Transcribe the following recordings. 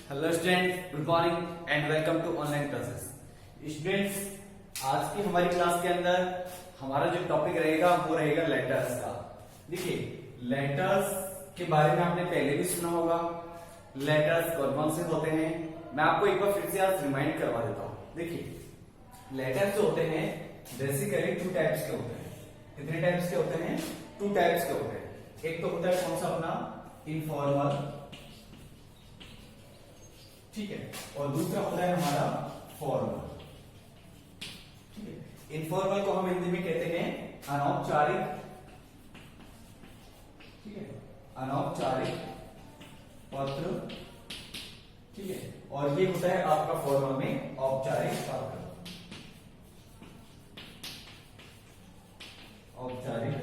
Hello student, good morning and welcome to online classes. Students, आज की हमारी class के अंदर हमारा जो टॉपिक रहेगा वो रहेगा लेटर्स का। देखिए, लेटर्स के बारे में आपने पहले भी सुना होगा। लेटर्स कौन कौन से होते हैं, मैं आपको एक बार फिर से आज रिमाइंड करवा देता हूँ। देखिए, लेटर्स जो होते हैं बेसिकली टू टाइप्स के होते हैं। कितने टाइप्स के होते हैं? टू टाइप्स के होते हैं। एक तो होता है कौन सा अपना इनफॉर्मल, ठीक है, और दूसरा होता है हमारा फॉर्मल। ठीक है, इनफॉर्मल को हम हिंदी में कहते हैं अनौपचारिक। ठीक है, अनौपचारिक पत्र। ठीक है, और ये होता है आपका फॉर्मल में औपचारिक पत्र। औपचारिक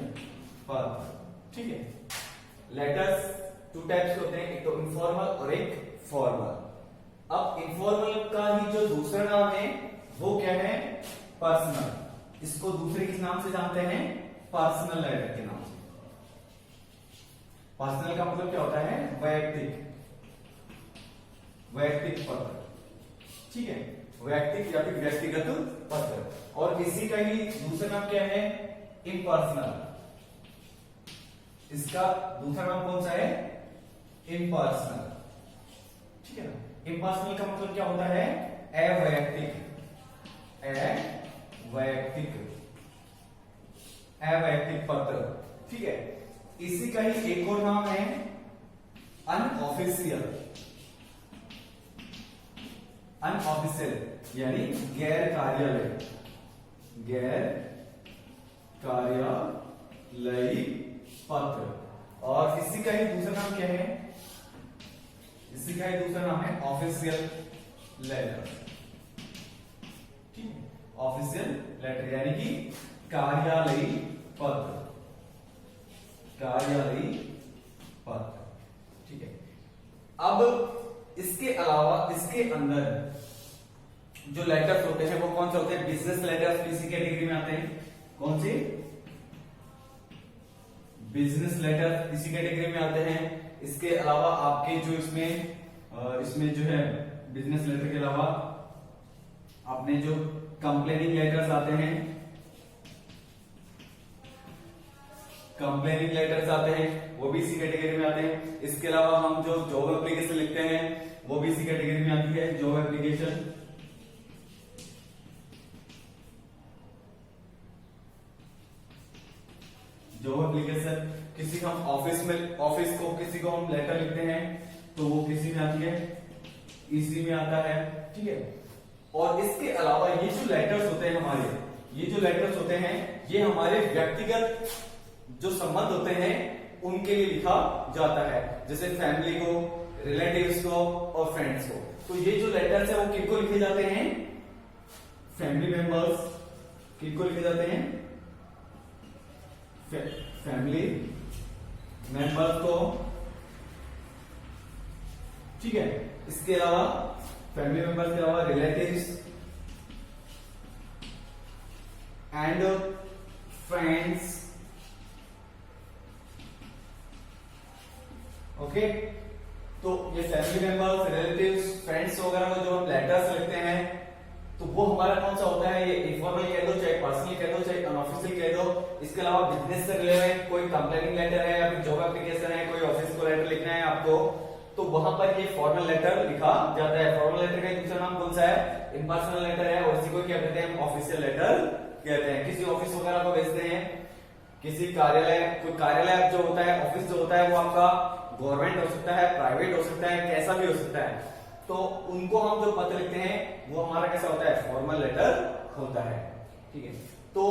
पत्र। ठीक है, लेटर्स टू टाइप्स के होते हैं, एक तो इनफॉर्मल और एक फॉर्मल। अब इनफॉर्मल का ही जो दूसरा नाम है वो क्या है? पर्सनल। इसको दूसरे किस नाम से जानते हैं? पर्सनल लेटर के नाम से। पर्सनल का मतलब क्या होता है? वैयक्तिक, वैयक्तिक पत्र। ठीक है, वैयक्तिक या फिर व्यक्तिगत पत्र। और इसी का ही दूसरा नाम क्या है? इम्पर्सनल। इसका दूसरा नाम कौन सा है? इम्पर्सनल। ठीक है ना। इम्पर्सनल का मतलब क्या होता है? अवैयक्तिक, अवैयक्तिक, अवैयक्तिक पत्र। ठीक है, इसी का ही एक और नाम है अनऑफिशियल। अनऑफिशियल यानी गैर कार्यालय, गैर कार्यालयी पत्र। और इसी का ही दूसरा नाम क्या है? इसी का ही दूसरा नाम है ऑफिशियल लेटर। ठीक है, ऑफिशियल लेटर यानी कि कार्यालयी पत्र, कार्यालयी पत्र। ठीक है, अब इसके अलावा इसके अंदर जो लेटर्स होते हैं वो कौन से होते हैं? बिजनेस लेटर्स इसी कैटेगरी में आते हैं। कौन से? बिजनेस लेटर इसी कैटेगरी में आते हैं। इसके अलावा आपके जो इसमें जो है बिजनेस लेटर के अलावा आपने जो कंप्लेनिंग लेटर्स आते हैं, कंप्लेनिंग लेटर्स आते हैं वो भी इसी कैटेगरी में आते हैं। इसके अलावा हम जो जॉब एप्लीकेशन लिखते हैं वो भी इसी कैटेगरी में आती है, जॉब एप्लीकेशन। जॉब एप्लीकेशन किसी हम ऑफिस को किसी को हम लेटर लिखते हैं तो वो किसी में आती है, इसी में आता है। ठीक है, और इसके अलावा ये जो लेटर्स होते हैं हमारे, ये जो लेटर्स होते हैं ये हमारे व्यक्तिगत जो संबंध होते हैं उनके लिए लिखा जाता है, जैसे फैमिली को, रिलेटिव्स को और फ्रेंड्स को। तो ये जो लेटर्स है वो किनको लिखे जाते हैं? Family members. किनको लिखे जाते हैं? फैमिली मेंबर्स को। ठीक है, इसके अलावा फैमिली मेंबर्स के अलावा रिलेटिव्स एंड फ्रेंड्स। ओके, तो ये फैमिली मेंबर्स, रिलेटिव्स, फ्रेंड्स वगैरह को जो हम लेटर्स लिखते हैं तो वो हमारा कौन सा होता है? ये इनफॉर्मल कह दो, चाहे पर्सनल कह दो, चाहे अनऑफिशियल कह दो। इसके अलावा बिजनेस से रिलेटेड कोई कंप्लेनिंग लेटर है या फिर जॉब एप्लीकेशन है, कोई ऑफिस को लेटर लिखना है आपको, तो वहां पर ये फॉर्मल लेटर लिखा जाता है। फॉर्मल लेटर का दूसरा नाम कौन सा है? इम्पर्सनल लेटर है, और इसी को क्या कहते हैं? ऑफिशियल लेटर कहते हैं। किसी ऑफिस वगैरह को भेजते हैं, किसी कार्यालय, कोई कार्यालय जो होता है, ऑफिस जो होता है वो आपका गवर्नमेंट हो सकता है, प्राइवेट हो सकता है, कैसा भी हो सकता है, तो उनको हम जो पत्र लिखते हैं वो हमारा कैसा होता है? फॉर्मल लेटर होता है। ठीक है, तो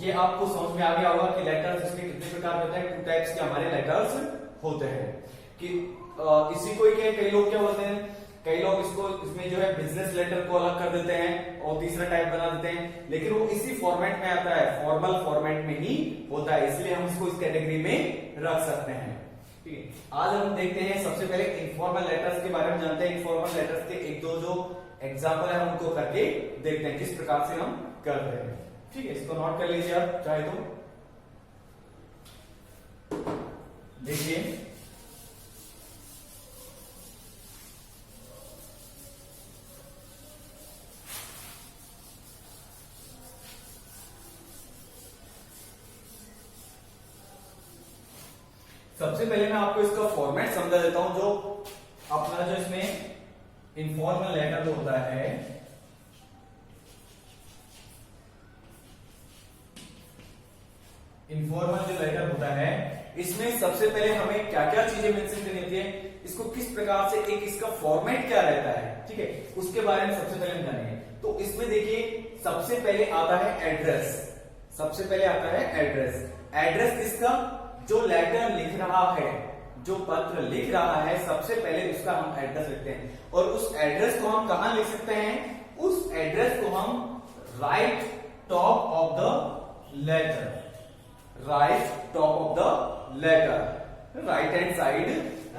ये आपको समझ में आ गया होगा कि लेटर्स इसके कितने प्रकार होते हैं। टू टाइप्स के हमारे लेटर्स होते हैं। कि इसी को कई लोग क्या बोलते हैं, कई लोग इसको इसमें जो है बिजनेस लेटर को अलग कर देते हैं और तीसरा टाइप बना देते हैं, लेकिन वो इसी फॉर्मेट में आता है, फॉर्मल फॉर्मेट में ही होता है, इसलिए हम इसको इस कैटेगरी में रख सकते हैं। ठीक है, आज हम देखते हैं सबसे पहले इनफॉर्मल लेटर्स के बारे में जानते हैं। इनफॉर्मल लेटर्स के एक दो जो एग्जाम्पल है उनको करके देखते हैं किस प्रकार से हम करते हैं। ठीक है, इसको नोट कर लीजिए आप चाहे तो। देखिए सबसे पहले मैं आपको इसका फॉर्मेट समझा देता हूं। जो अपना जो इसमें इनफॉर्मल लेटर जो होता है, इनफॉर्मल जो लेटर होता है, इसमें सबसे पहले हमें क्या क्या चीजें मेंशन करनी होती है, इसको किस प्रकार से एक इसका फॉर्मेट क्या रहता है, ठीक है, उसके बारे में सबसे पहले हम जानेंगे। तो इसमें देखिए सबसे पहले आता है एड्रेस। सबसे पहले आता है एड्रेस। एड्रेस किसका? जो लेटर लिख रहा है, जो पत्र लिख रहा है, सबसे पहले उसका हम एड्रेस लिखते हैं। और उस एड्रेस को हम कहां लिख सकते हैं? उस एड्रेस को हम right top of the letter, right top of the letter, right hand side,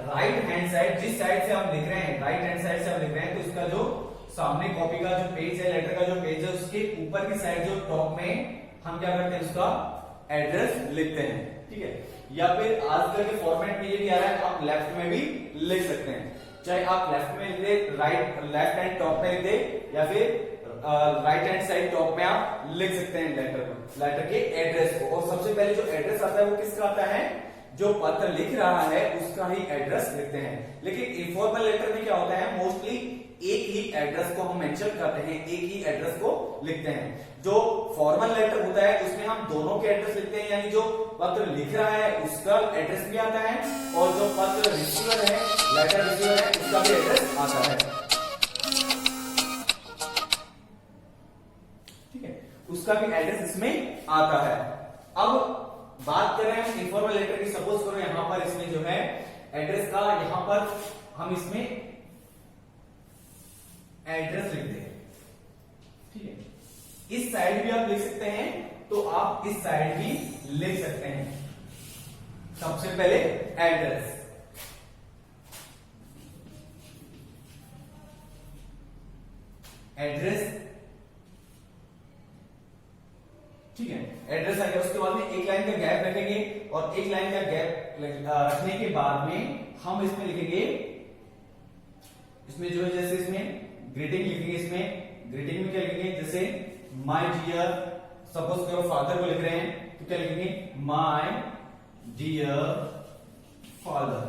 right hand side, जिस साइड से हम लिख रहे हैं, राइट हैंड साइड से हम लिख रहे हैं, तो उसका जो सामने कॉपी का जो पेज है, लेटर का जो पेज है, उसके ऊपर की साइड जो टॉप में हम क्या करते हैं, उसका एड्रेस लिखते हैं, ठीक है। या फिर आजकल के फॉर्मेट में ये भी आ रहा है, आप लेफ्ट में भी लिख सकते हैं, चाहे आप लेफ्ट में लिख दे, राइट लेफ्ट हैंड टॉप में लिख दे, या फिर राइट हैंड साइड टॉप में आप लिख सकते हैं लेटर के एड्रेस को। और सबसे पहले जो एड्रेस आता है वो किसका आता है? जो पत्र लिख रहा है उसका ही एड्रेस लिखते हैं। लेकिन इनफॉर्मल लेटर में क्या होता है, मोस्टली एक ही एड्रेस को हम मेंशन करते हैं, एक ही एड्रेस को लिखते हैं। जो फॉर्मल लेटर होता है उसमें हम दोनों के एड्रेस लिखते हैं, यानी जो पत्र लिख रहा है उसका एड्रेस भी आता है, और जो पत्र रिसीवर है, लेटर रिसीवर है, उसका भी एड्रेस आता है, ठीक है, उसका भी एड्रेस इसमें आता है। अब बात कर रहे हैं इनफॉर्मल लेटर की। सपोज करो यहां पर इसमें जो है एड्रेस का, यहां पर हम इसमें एड्रेस लिख दें, ठीक है। इस साइड भी आप लिख सकते हैं, तो आप इस साइड भी लिख सकते हैं। सबसे पहले एड्रेस, एड्रेस, ठीक है, एड्रेस आ गया। उसके बाद में एक लाइन का गैप रखेंगे, और एक लाइन का गैप रखने के बाद में हम इसमें लिखेंगे, इसमें जो है जैसे इसमें ग्रीटिंग लिखेंगे, इसमें ग्रीटिंग में क्या लिखेंगे, जैसे माय डियर, सपोज करो फादर को लिख रहे हैं, तो क्या लिखेंगे, my dear father,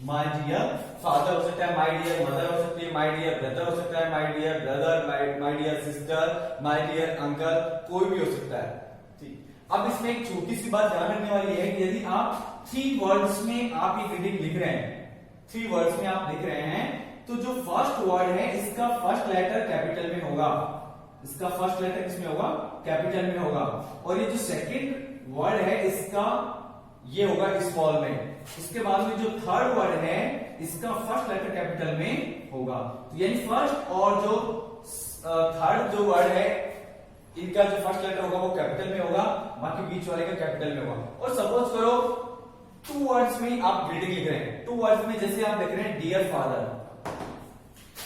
my dear father हो सकता है, माय डियर मदर हो सकती है, माय डियर ब्रदर हो सकता है, my dear brother, my dear sister, my dear uncle, कोई भी हो सकता है, ठीक। अब इसमें एक छोटी सी बात ध्यान रखने वाली है कि यदि आप 3 वर्ड्स में आप ये ग्रीटिंग लिख रहे हैं, 3 वर्ड्स में आप लिख रहे हैं, तो जो फर्स्ट वर्ड है इसका फर्स्ट लेटर कैपिटल में होगा, इसका फर्स्ट लेटर किसमें होगा, कैपिटल में होगा, और ये जो सेकंड वर्ड है इसका ये होगा स्मॉल में। इसके बाद में जो थर्ड वर्ड है इसका फर्स्ट लेटर कैपिटल में होगा, तो यानी फर्स्ट और जो थर्ड जो वर्ड है इनका जो फर्स्ट लेटर होगा वो कैपिटल में होगा, बाकी बीच वाले का कैपिटल में होगा। और सपोज करो 2 वर्ड्स में आप ग्रीटिंग लिख रहे हैं, 2 वर्ड्स में जैसे आप लिख रहे हैं डियर फादर,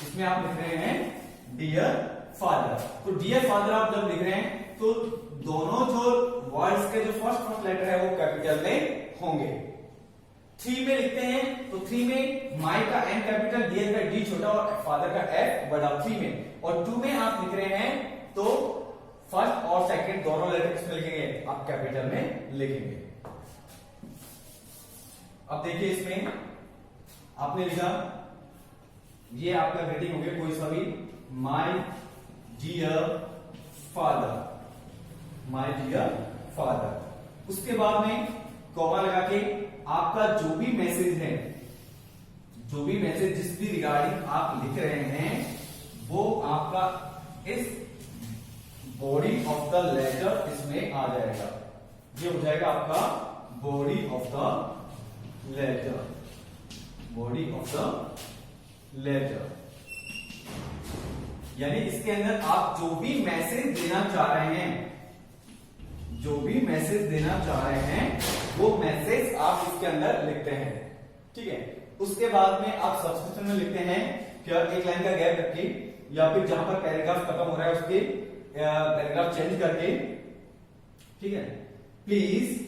इसमें आप लिख रहे हैं डियर फादर, तो डियर फादर आप जब लिख रहे हैं तो दोनों जो वर्ड्स के जो फर्स्ट लेटर है वो कैपिटल में होंगे। 3 में लिखते हैं तो 3 में माई का एन कैपिटल, डियर का डी छोटा और फादर का एफ बड़ा 3 में। और 2 में आप लिख रहे हैं तो फर्स्ट और सेकंड दोनों लेटर किसमें लिखेंगे, आप कैपिटल में लिखेंगे। अब देखिए इसमें आपने लिखा, ये आपका ग्रीटिंग हो गया कोई सा भी, my dear father, my dear father. उसके बाद में कॉमा लगा के आपका जो भी मैसेज है, जो भी मैसेज जिस भी रिगार्डिंग आप लिख रहे हैं, वो आपका इस बॉडी ऑफ द लेटर इसमें आ जाएगा। ये हो जाएगा आपका body of the letter, body of the letter, यानी इसके अंदर आप जो भी मैसेज देना चाह रहे हैं, जो भी मैसेज देना चाह रहे हैं वो मैसेज आप इसके अंदर लिखते हैं, ठीक है। उसके बाद में आप सब्सक्रिप्शन में लिखते हैं क्या, एक लाइन का गैप रखिए, या फिर जहां पर पैराग्राफ खत्म हो रहा है उसके पैराग्राफ चेंज करके, ठीक है। Please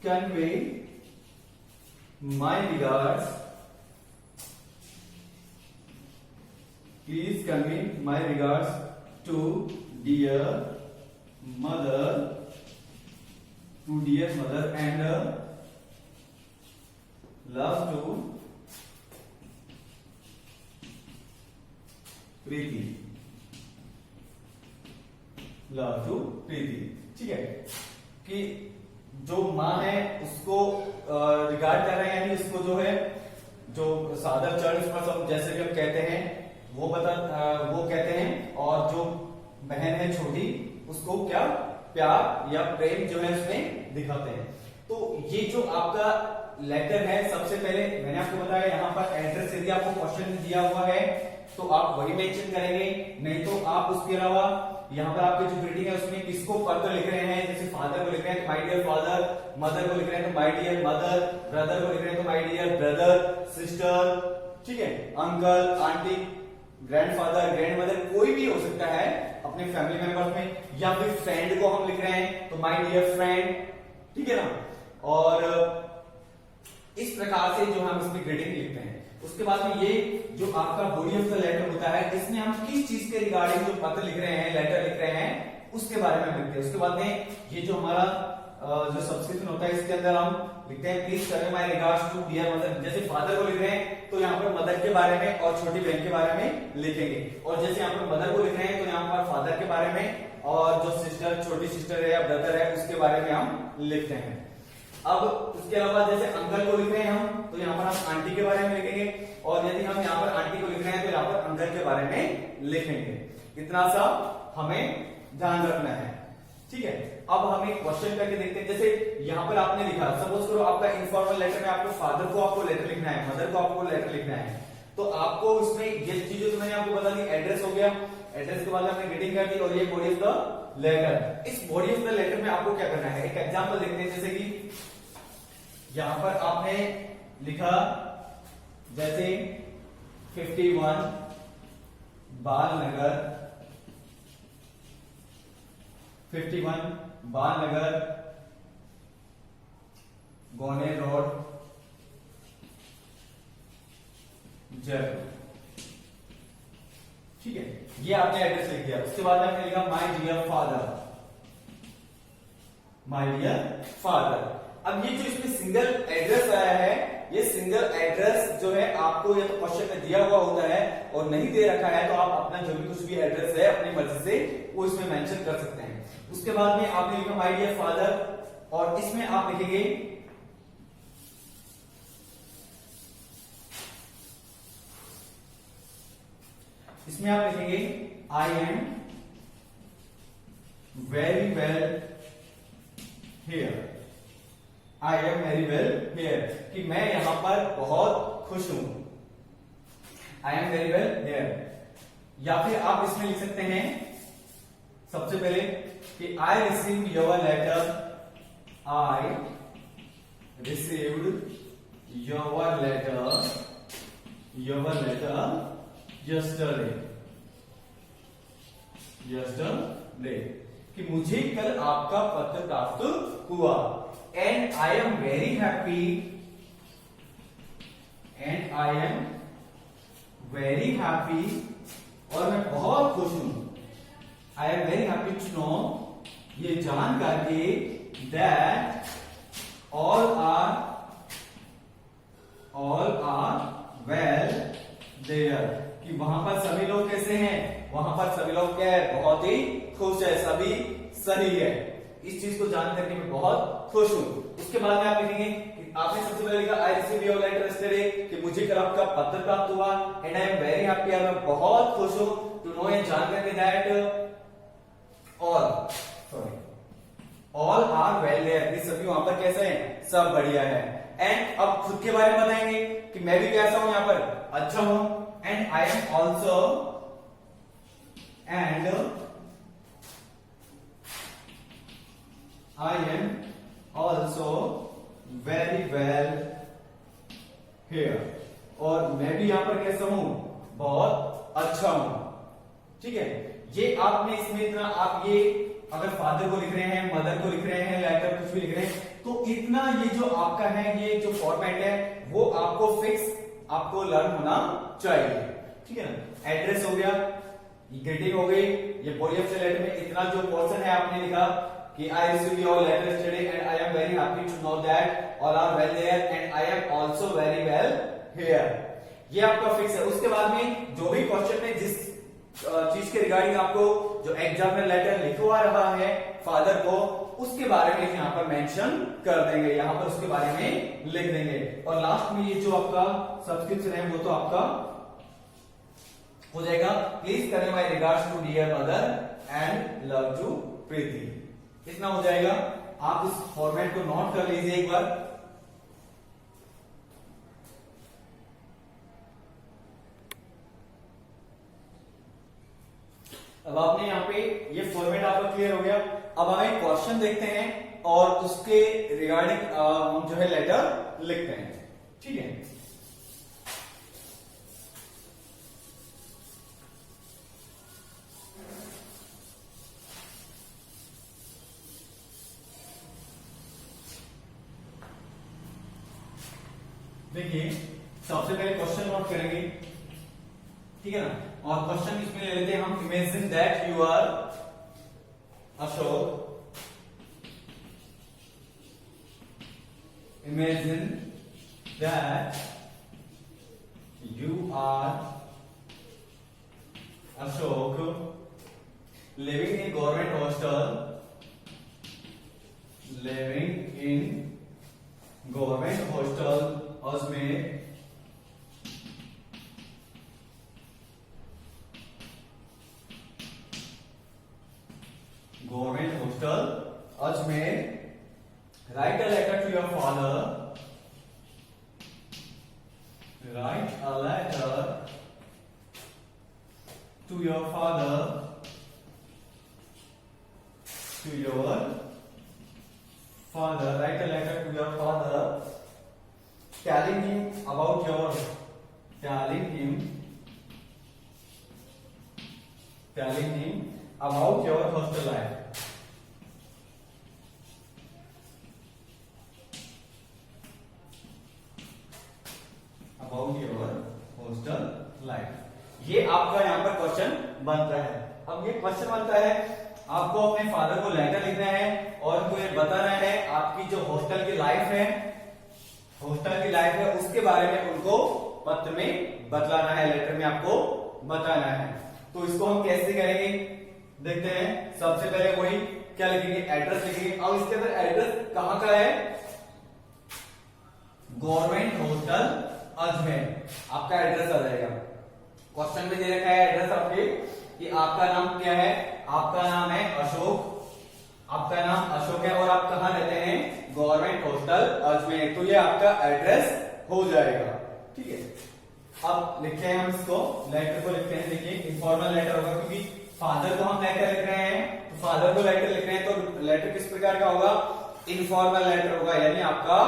convey my regards, please convey my regards to dear mother to dear mother and love to Preeti, love to Preeti. ठीक है, कि जो माँ है उसको रिगार्ड कर रहे हैं, यानी उसको जो है जो सादर चरण स्पर्श जैसे कि हम कहते हैं वो कहते हैं, और जो बहन है छोटी उसको क्या प्यार या प्रेम जो है उसमें दिखाते हैं। तो ये जो आपका लेटर है, सबसे पहले मैंने आपको बताया यहाँ पर एड्रेस यदि आपको क्वेश्चन दिया हुआ है तो आप वही मेंशन करेंगे, नहीं तो आप उसके अलावा यहाँ पर आपकी जो ग्रीटिंग है उसमें किसको पत्र लिख रहे हैं, जैसे फादर को लिख रहे हैं तो माय डियर फादर, मदर को लिख रहे हैं तो माय डियर मदर, ब्रदर को लिख रहे हैं तो माय डियर ब्रदर, सिस्टर, ठीक है, अंकल, आंटी, ग्रैंडफादर, ग्रैंडमदर, कोई भी हो सकता है अपने फैमिली मेंबर्स में, या फिर फ्रेंड को हम लिख रहे हैं तो माय डियर फ्रेंड, ठीक है ना। और इस प्रकार से जो हम इसमें ग्रीटिंग लिखते हैं। उसके बाद में ये जो आपका बॉडी ऑफ द लेटर होता है, इसमें हम किस चीज के रिगार्डिंग जो पत्र लिख रहे हैं, लेटर लिख रहे हैं, उसके बारे में लिखते हैं। उसके बाद में ये जो हमारा जो सब्सक्रिप्शन होता है, इसके अंदर हम लिखते हैं please convey my regards to dear mother. जैसे फादर को लिख रहे हैं तो यहाँ पर मदर के बारे में और छोटी बहन के बारे में लिखेंगे, और जैसे यहाँ पर मदर को लिख रहे हैं तो यहाँ पर फादर के बारे में, और जो सिस्टर, छोटी सिस्टर है या ब्रदर है उसके बारे में हम लिखते हैं। अब उसके अलावा जैसे अंकल को लिख रहे हैं हम तो यहाँ पर हम आंटी के बारे में लिखेंगे, और यदि हम यहाँ पर आंटी को लिख रहे हैं तो यहाँ पर अंकल के बारे में लिखेंगे। इतना सा हमें ध्यान रखना है, ठीक है। अब हम एक क्वेश्चन करके देखते हैं। जैसे यहाँ पर आपने लिखा, सपोज करो आपका इनफॉर्मल लेटर में आपको फादर को आपको लेटर लिखना है, मदर को आपको लेटर लिखना है, तो आपको इसमें ये चीजें तो मैंने आपको बता दी, एड्रेस हो गया, एड्रेस के बाद हमने ग्रीटिंग कर दी, और ये बॉडी ऑफ द लेटर। इस बॉडी ऑफ द लेटर में आपको क्या करना है, एक एग्जांपल देखते हैं। जैसे कि यहां पर आपने लिखा जैसे 51 बालनगर, 51 बालनगर, गोने रोड, जयपुर, ठीक है, ये आपने एड्रेस लिख दिया। उसके बाद आपने लिखा my dear father, my dear father. अब ये जो इसमें सिंगल एड्रेस आया है, ये सिंगल एड्रेस जो है आपको या तो क्वेश्चन में दिया हुआ होता है, और नहीं दे रखा है तो आप अपना जो भी कुछ भी एड्रेस है अपनी मर्जी से वो इसमें मेंशन कर सकते हैं। उसके बाद में आपने लिखा माय डियर फादर, और इसमें आप लिखेंगे आई am very well here, I am very well here, कि मैं यहां पर बहुत खुश हूं, I am very well here. या फिर आप इसमें लिख सकते हैं सबसे पहले कि I received your letter, I received your letter yesterday, कि मुझे कल आपका पत्र प्राप्त हुआ, and I am very happy, और मैं बहुत खुश हूं, I am very happy to know, ये जान करके, that all are well there, कि वहां पर सभी लोग कैसे हैं, वहां पर सभी लोग क्या है, बहुत ही खुश है, सभी सही है। इस चीज को जान करके मैं बहुत खुश हूं। उसके बाद में आप लिखेंगे, आपने सबसे पहले लिखा I receive your letter yesterday, कि मुझे कल आपका पत्र प्राप्त हुआ, and I am very happy, और मैं बहुत खुश हूं, टू नो, ये जान करके, that all are well there, सभी वहां पर कैसे हैं, सब बढ़िया है। एंड अब खुद के बारे में बताएंगे कि मैं भी कैसा हूं, यहां पर अच्छा हूं, and I am also, and I am also very well here, और मैं भी यहां पर कैसा हूं, बहुत अच्छा हूं, ठीक है। ये आपने इसमें इतना, आप ये अगर फादर को लिख रहे हैं, मदर को लिख रहे हैं, लेटर कुछ भी लिख रहे हैं, तो इतना ये जो आपका है, ये जो फॉर्मेट है वो आपको फिक्स, आपको लर्न होना चाहिए, ठीक है ना। एड्रेस हो गया, ग्रीटिंग हो गई, ये बॉडी ऑफ द लेटर में इतना जो पोर्शन है आपने लिखा, कि I received your letter yesterday and I am very happy to know that all are well there and I am also very well here. ये आपका फिक्स है। उसके बाद में जो भी क्वेश्चन में जिस चीज के रिगार्डिंग आपको जो एग्जाम में लेटर लिखवा रहा है फादर को, उसके बारे में यहाँ पर मेंशन कर देंगे, यहाँ पर उसके बारे में लिख देंगे। और लास्ट में ये जो आपका सब्सक्रिप्शन है वो तो आपका हो जाएगा, प्लीज करें my regards to dear mother and love to Preeti. इतना हो जाएगा। आप इस फॉर्मेट को नोट कर लीजिए एक बार। अब आपने यहाँ पे ये फॉर्मेट आपका क्लियर हो गया। अब हमें क्वेश्चन देखते हैं और उसके रिगार्डिंग हम जो है लेटर लिखते हैं। ठीक है, देखिए सबसे पहले क्वेश्चन नोट करेंगे, ठीक है ना। और क्वेश्चन इसमें ले लेते हैं हम, imagine that you are Ashok, imagine that you are Ashok living in government hostel, living in government hostel Ajmer, government hostel Ajmer, write a letter to your father, write a letter to your father, to your father, write a letter to your father, telling him about your, telling him about your hostel life, about your hostel life। ये आपका यहाँ पर question बनता है। अब ये question बनता है, आपको अपने फादर को लेटर लिखना है और उनको ये बताना है आपकी जो हॉस्टल की लाइफ है, हॉस्टल की लाइफ है उसके बारे में उनको पत्र में बतलाना है, लेटर में आपको बताना है। तो इसको हम कैसे करेंगे देखते हैं। सबसे पहले वही क्या लिखेंगे, एड्रेस लिखेंगे। अब इसके अंदर एड्रेस कहां का है, गवर्नमेंट हॉस्टल अजमेर आपका एड्रेस आ जाएगा। क्वेश्चन में दे रखा है एड्रेस आपके कि आपका नाम क्या है, आपका नाम है अशोक, आपका नाम अशोक है और आप कहां रहते हैं, गवर्नमेंट हॉस्टल अजमेर। तो ये आपका एड्रेस हो जाएगा। ठीक है, अब लिखते हैं हम इसको, लेटर को लिखते हैं। देखिए इनफॉर्मल लेटर होगा क्योंकि फादर को हम लेटर लिख रहे हैं, तो फादर को लेटर लिख रहे हैं तो लेटर किस प्रकार का होगा, इनफॉर्मल लेटर होगा, यानी आपका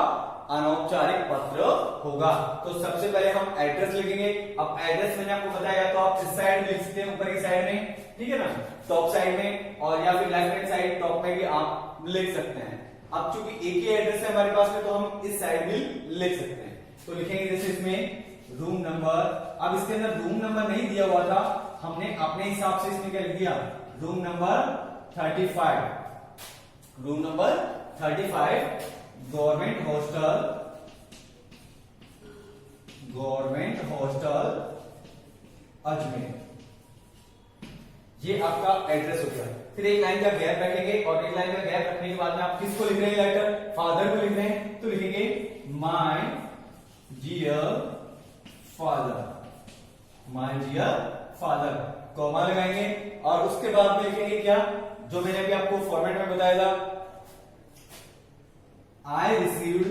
अनौपचारिक पत्र होगा। तो सबसे पहले हम एड्रेस लिखेंगे। अब एड्रेस मैंने आपको बताया तो आप इस साइड में लिख सकते हैं, ऊपर की साइड में, ठीक है ना, टॉप साइड में, और या फिर लेफ्ट हैंड साइड टॉप में भी आप लिख सकते हैं। अब चूंकि एक ही एड्रेस है हमारे पास में तो हम इस साइड में लिख सकते हैं। तो लिखेंगे जैसे इसमें रूम नंबर, अब इसके अंदर रूम नंबर नहीं दिया हुआ था, हमने अपने हिसाब से इसमें क्या लिख दिया, room number 35, room number 35 government hostel, government hostel Ajmer. ये आपका एड्रेस हो गया। फिर एक लाइन का गैप रखेंगे और एक लाइन का गैप रखने के बाद में आप किसको लिख रहे हैं, लेटर फादर को लिख रहे हैं, तो लिखेंगे my dear father, my dear father, comma लगाएंगे और उसके बाद में लिखेंगे क्या, जो मैंने अभी आपको फॉर्मेट में बताया था, I received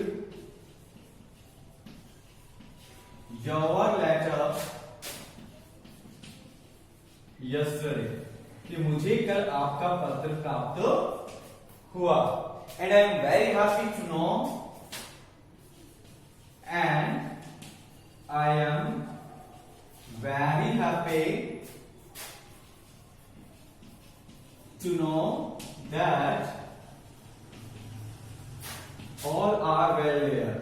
your letter yesterday, कि मुझे कल आपका पत्र प्राप्त हुआ, and I am very happy to know, and I am very happy to know that all are well there,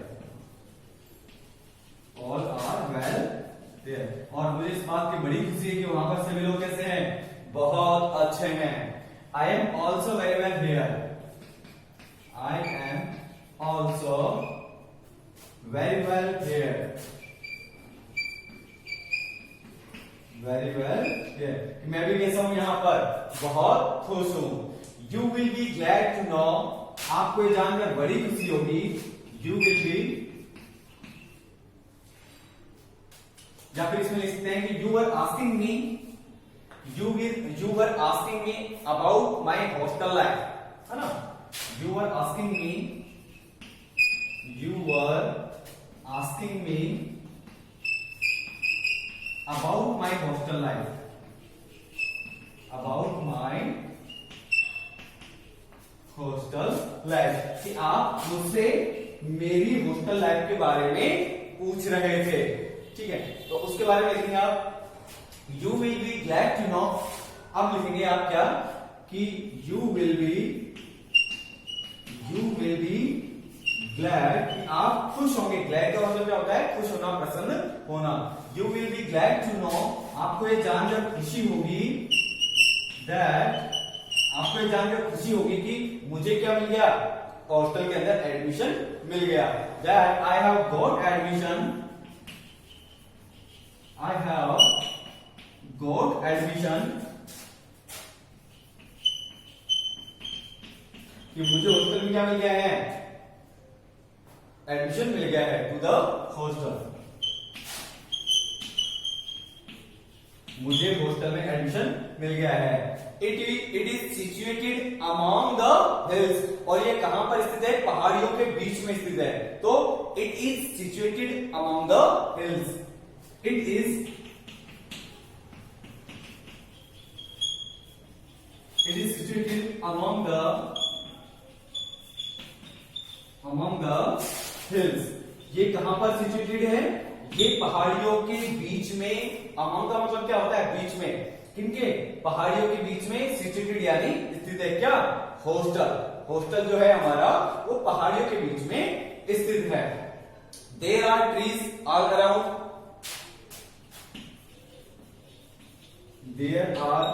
all are well there। और मुझे इस बात की बड़ी खुशी है कि वहां पर सभी लोग कैसे हैं, बहुत अच्छे हैं। I am also very well here, also very well here. Very well here. मैं भी कैसा हूं यहां पर, बहुत खुश हूं. You will be glad to know, आपको ये जानकर बड़ी खुशी होगी. You will be, या फिर इसमें लिख सकते हैं कि you were asking me, you were asking me about my hostel life, है ना. You were asking me about my hostel life, about my hostel life, कि आप मुझसे मेरी हॉस्टल लाइफ के बारे में पूछ रहे थे. ठीक है, तो उसके बारे में लिखेंगे आप you will be glad to know. अब लिखेंगे आप क्या कि यू विल बी ग्लैड, कि आप खुश होंगे. ग्लैड का मतलब क्या होता है, खुश होना, प्रसन्न होना. You will be glad to know, आपको ये जानकर खुशी होगी. दैट, आपको ये जानकर खुशी होगी कि मुझे क्या मिल गया, हॉस्टल के अंदर एडमिशन मिल गया. That I have got admission, I have got admission, कि मुझे हॉस्टल में क्या मिल गया है, एडमिशन मिल गया है. टू द हॉस्टल, मुझे हॉस्टल में एडमिशन मिल गया है. It is situated among the hills, और ये कहां पर स्थित है, पहाड़ियों के बीच में स्थित है. तो it is situated among the hills. It is situated among the hills. ये कहां पर सिचुएटेड है, ये पहाड़ियों के बीच में. among का मतलब क्या होता है, बीच में. किनके, पहाड़ियों के बीच में सिचुएटेड यानी स्थित है. क्या, हॉस्टल. हॉस्टल जो है हमारा वो पहाड़ियों के बीच में स्थित है. There are trees all around. There are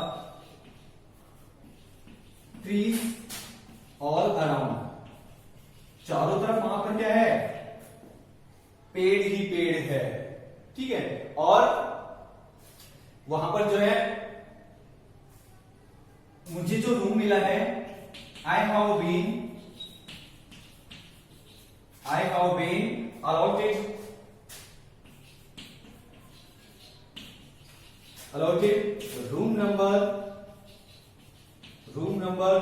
trees all around. चारों तरफ वहां पर क्या है, पेड़ ही पेड़ है. ठीक है, और वहां पर जो है मुझे जो रूम मिला है, I have been allotted room number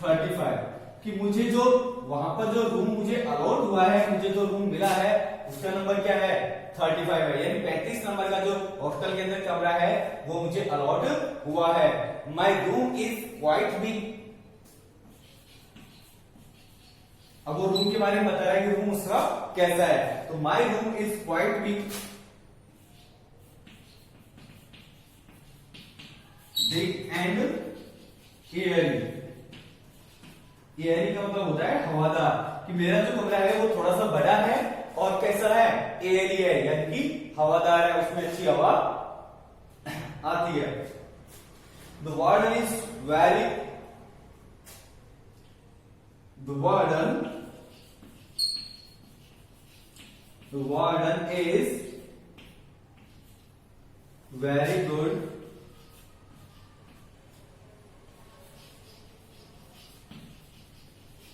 35, कि मुझे जो वहां पर जो रूम मुझे अलॉट हुआ है, मुझे जो रूम मिला है, उसका नंबर क्या है, 35 है. यानी 35 नंबर का जो हॉस्टल के अंदर कमरा है वो मुझे अलॉट हुआ है. My room is quite big. अब वो रूम के बारे में बता रहा है कि रूम उसका कैसा है. तो my room is quite big and Airy. Airy का मतलब होता है हवादार, कि मेरा जो कमरा है वो थोड़ा सा बड़ा है और कैसा है, एयरी है, यानी कि हवादार है, उसमें अच्छी हवा आती है. The warden is very the warden is very good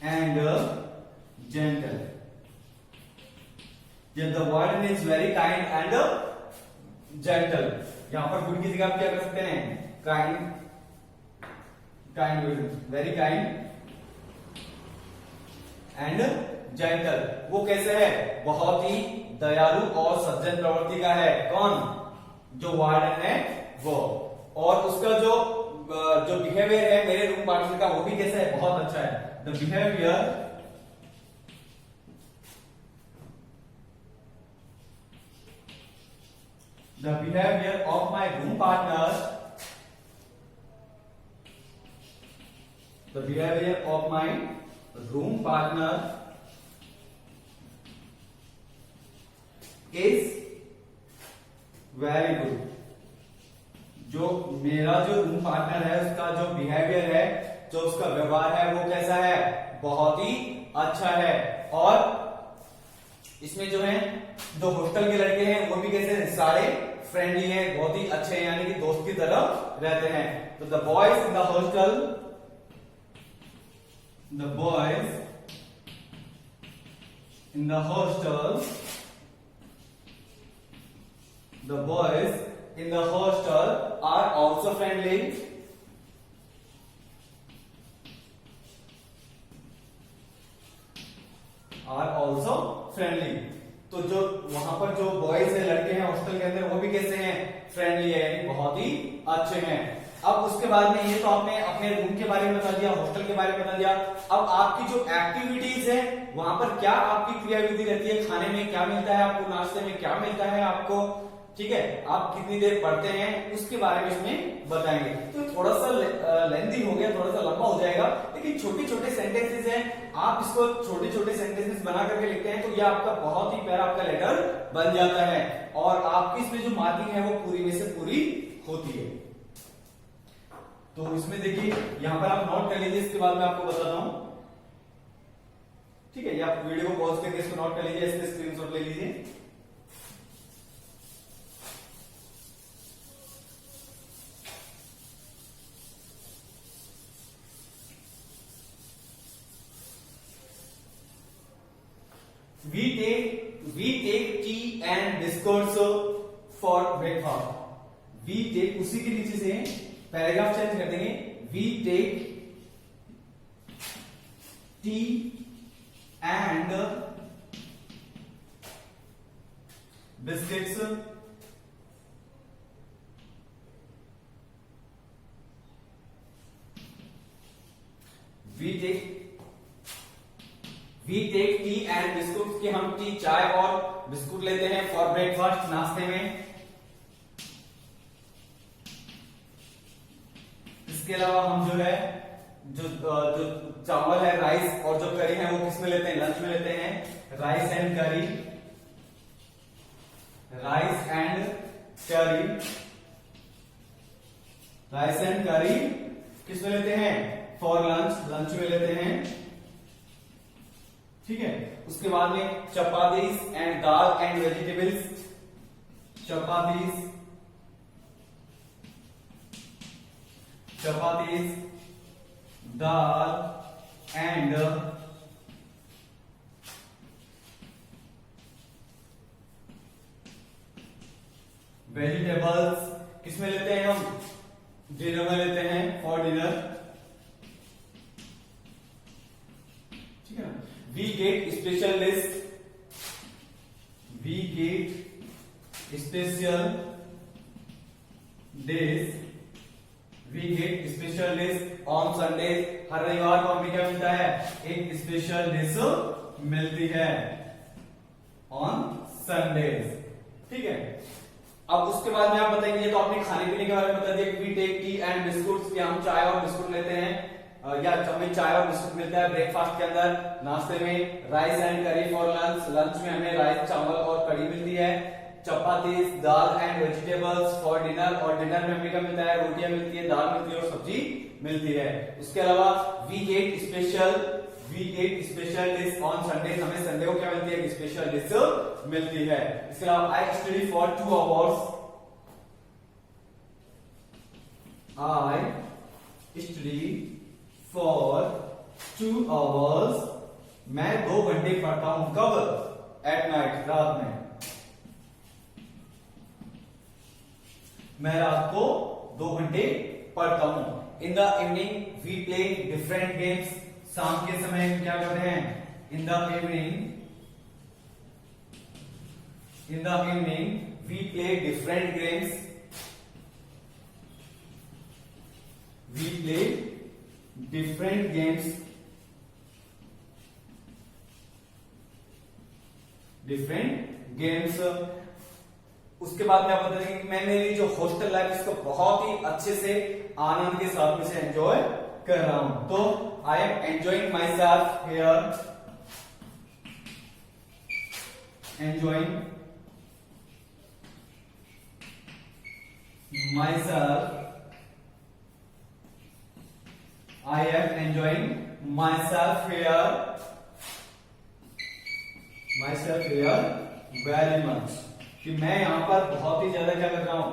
and gentle. Yeah, the warden is very kind and gentle. यहां पर गुड की जगह आप क्या कर सकते हैं, very kind and gentle. वो कैसे है, बहुत ही दयालु और सज्जन प्रवृत्ति का है. कौन, जो वार्डन है वो. और उसका जो बिहेवियर है मेरे रूम पार्टनर का, वो भी कैसा है, बहुत अच्छा है. The behavior of my room partner is very good. जो मेरा जो रूम पार्टनर है उसका जो बिहेवियर है, जो उसका व्यवहार है वो कैसा है, बहुत ही अच्छा है. और इसमें जो है जो हॉस्टल के लड़के हैं वो भी कैसे हैं, सारे फ्रेंडली हैं, बहुत ही अच्छे हैं, यानी कि दोस्त की तरह रहते हैं। तो the boys in the hostel, the boys in the hostel, the boys in the hostel are also friendly, are also friendly। तो जो वहां पर जो बॉयज है, लड़के हैं हॉस्टल के अंदर, वो भी कैसे हैं, फ्रेंडली है, यानी बहुत ही अच्छे हैं। अब उसके बाद में ये तो आपने अपने रूम के बारे में बता दिया, हॉस्टल के बारे में बता दिया। अब आपकी जो एक्टिविटीज है वहां पर क्या आपकी क्रियाविधि रहती है, खाने में क्या मिलता है आपको, नाश्ते में क्या मिलता है आपको, ठीक है, आप कितनी देर पढ़ते हैं, उसके बारे में इसमें बताएंगे। तो थोड़ा सा लेंथी हो गया, थोड़ा सा लंबा हो जाएगा, लेकिन छोटे छोटे सेंटेंसेस हैं, आप इसको छोटे छोटे सेंटेंसेस बना करके लिखते हैं तो ये आपका बहुत ही प्यारा आपका लेटर बन जाता है, और आपकी इसमें जो मार्किंग है वो पूरी में से पूरी होती है। तो इसमें देखिए यहां पर आप नोट कर लीजिए, इसके बाद मैं आपको बताता हूं, ठीक है। ये आप वीडियो को पॉज करके इसको नोट कर लीजिए, इसके स्क्रीनशॉट ले लीजिए। We take tea and biscuits for breakfast। We take, उसी के नीचे से पैराग्राफ चेंज कर देंगे, we take tea and biscuits we take T and biscuit, कि हम टी चाय और बिस्कुट लेते हैं फॉर ब्रेकफास्ट, नाश्ते में। इसके अलावा हम जो है जो चावल है, राइस और जो करी है वो किस में लेते हैं, लंच में लेते हैं। राइस एंड करी, राइस एंड करी, राइस एंड करी किस में लेते हैं, फॉर लंच, लंच में लेते हैं, ठीक है। उसके बाद में chapatis and dal and vegetables, chapatis, chapatis, dal and vegetables किसमें लेते हैं हम, डिनर में लेते हैं, फॉर डिनर, ठीक है ना। We get special list, we get special days, we get special days on Sundays। हर रविवार को हमें क्या मिलता है, एक स्पेशल डिश मिलती है ऑन संडेज, ठीक है। अब उसके बाद में आप बताएंगे, तो आपने खाने पीने के बारे में बता दिया, we take tea and biscuits, कि हम चाय और बिस्कुट लेते हैं, या हमें चाय और बिस्कुट मिलता है ब्रेकफास्ट के अंदर। नाश्ते में राइस एंड करी फॉर लंच, लंच में हमें राइस, चावल और कड़ी मिलती है। चपातीस, दाल एंड वेजिटेबल्स फॉर डिनर, और डिनर में हमें क्या मिलता है, रोटियां मिलती है, दाल मिलती है और सब्जी मिलती है। उसके अलावा we get special dish on Sunday, हमें संडे को क्या मिलती है, स्पेशल डिश मिलती है। इसके अलावा I study for 2 hours, I study for 2 hours, मैं 2 घंटे पढ़ता हूं, कब, एट नाइट, रात में, मैं रात को 2 घंटे पढ़ता हूं। In the evening we play different games, शाम के समय हम क्या करते हैं, in the evening we play different games, we play different games, different games. उसके बाद में आप बता देंगे कि मैं मेरी जो हॉस्टल लाइफ इसको बहुत ही अच्छे से आनंद के साथ में से एंजॉय कर रहा हूं। तो I am enjoying my self here, enjoying my self, I am enjoying myself here my self here very much, कि मैं यहाँ पर बहुत ही ज्यादा क्या कर रहा हूँ,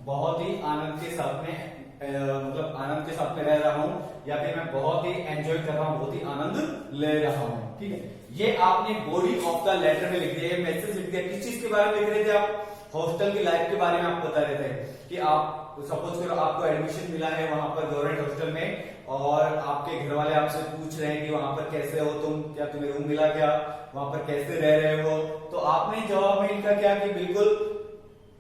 बहुत ही आनंद के साथ में मतलब आनंद के साथ में रह रहा हूँ, या फिर मैं बहुत ही एंजॉय कर रहा हूँ, बहुत ही आनंद ले रहा हूँ। ठीक है, ये आपने बॉडी ऑफ द लेटर में लिख दिया, मैसेज लिख दिया। किस चीज के बारे में लिख रहे थे आप? हॉस्टल की लाइफ के बारे में आप बता रहे थे कि आप सपोज करो आपको एडमिशन मिला है वहां पर गवर्नमेंट हॉस्टल में, और आपके घर वाले आपसे पूछ रहे हैं कि वहां पर कैसे हो तुम, क्या तुम्हें रूम मिला, क्या वहां पर कैसे रह रहे हो, तो आपने जवाब में इनका क्या कि बिल्कुल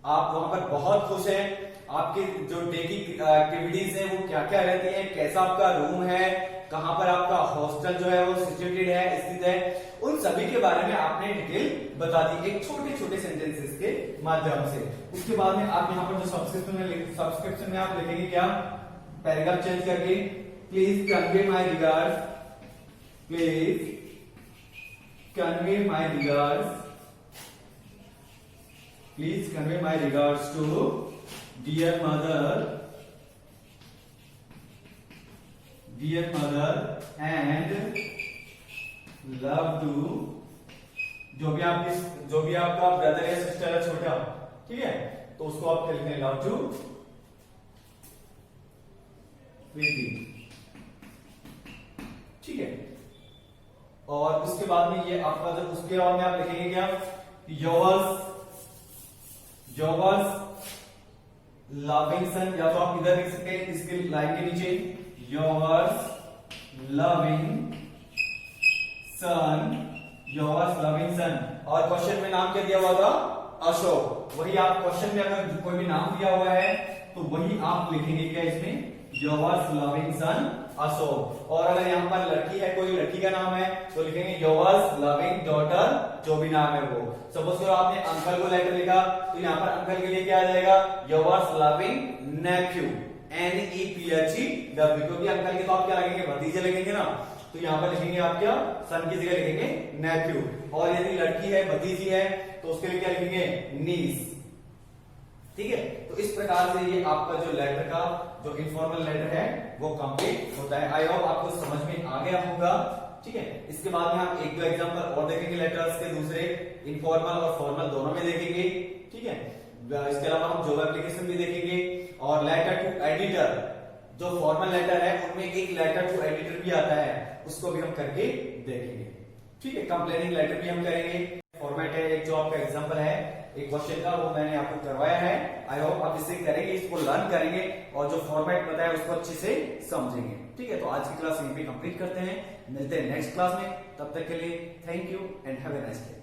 आप वहां पर बहुत खुश हैं, आपकी जो डेली एक्टिविटीज है वो क्या क्या रहती है, कैसा आपका रूम है, कहां पर आपका हॉस्टल जो है वो सिचुएटेड है, स्थित है, उन सभी के बारे में आपने डिटेल बता दी एक छोटे छोटे सेंटेंसेस के माध्यम से। उसके बाद में आप यहाँ पर जो सब्सक्रिप्शन में आप लिखेंगे क्या, पैराग्राफ चेंज करके, please convey my regards, please convey my regards, please convey my regards to dear mother and love to, जो भी आपका ब्रदर या सिस्टर है छोटा, ठीक है, तो उसको आप लिखते हैं लव टू प्रीति। ठीक है, और उसके बाद में ये आपका जब उसके बाद में आप लिखेंगे क्या, योवर्स लविंग सन, या तो आप इधर लिख सकते हैं इसके लाइन के नीचे, योवर्स लविंग सन, और क्वेश्चन में नाम क्या दिया हुआ था, अशोक। वही आप क्वेश्चन में अगर कोई भी नाम दिया हुआ है तो वही आप लिखेंगे क्या इसमें, योवर्स लविंग सन अशोक। और अगर यहाँ पर लड़की है, कोई लड़की का नाम है, तो लिखेंगे योवर्स लविंग डॉटर, जो भी नाम है वो। सपोज करो आपने अंकल को लेटर लिखा, तो यहाँ पर अंकल के लिए क्या आ जाएगा, योवर्स लविंग नेफ्यू, NEPHEW, क्योंकि अंकल के तो आप क्या लगेंगे, भतीजे लगेंगे ना, तो यहाँ पर लिखेंगे आप क्या, सन की जगह लिखेंगे नेफ्यू। और यदि लड़की है, भतीजी है, तो उसके लिए क्या लिखेंगे, नीस। ठीक है, तो इस प्रकार से ये आपका जो लेटर का जो इनफॉर्मल लेटर है वो कंप्लीट होता है। आई होप आपको समझ में आ गया होगा। ठीक है, इसके बाद में हम एक दो एग्जांपल और देखेंगे लेटर्स के, दूसरे इनफॉर्मल और फॉर्मल दोनों में देखेंगे। ठीक है, इसके अलावा हम जॉब एप्लीकेशन भी देखेंगे, और लेटर टू एडिटर, जो फॉर्मल लेटर है उनमें एक लेटर टू एडिटर भी आता है, उसको भी हम करके देखेंगे। ठीक है, कंप्लेनिंग लेटर भी हम करेंगे। फॉर्मेट है एक जो आपका एग्जांपल है एक क्वेश्चन का, वो मैंने आपको करवाया है। आई होप आप इससे करेंगे, इसको लर्न करेंगे, और जो फॉर्मेट बताया उसको अच्छे से समझेंगे। ठीक है, तो आज की क्लास यहीं पे कंप्लीट करते हैं, मिलते हैं नेक्स्ट क्लास में। तब तक के लिए thank you and have a nice day.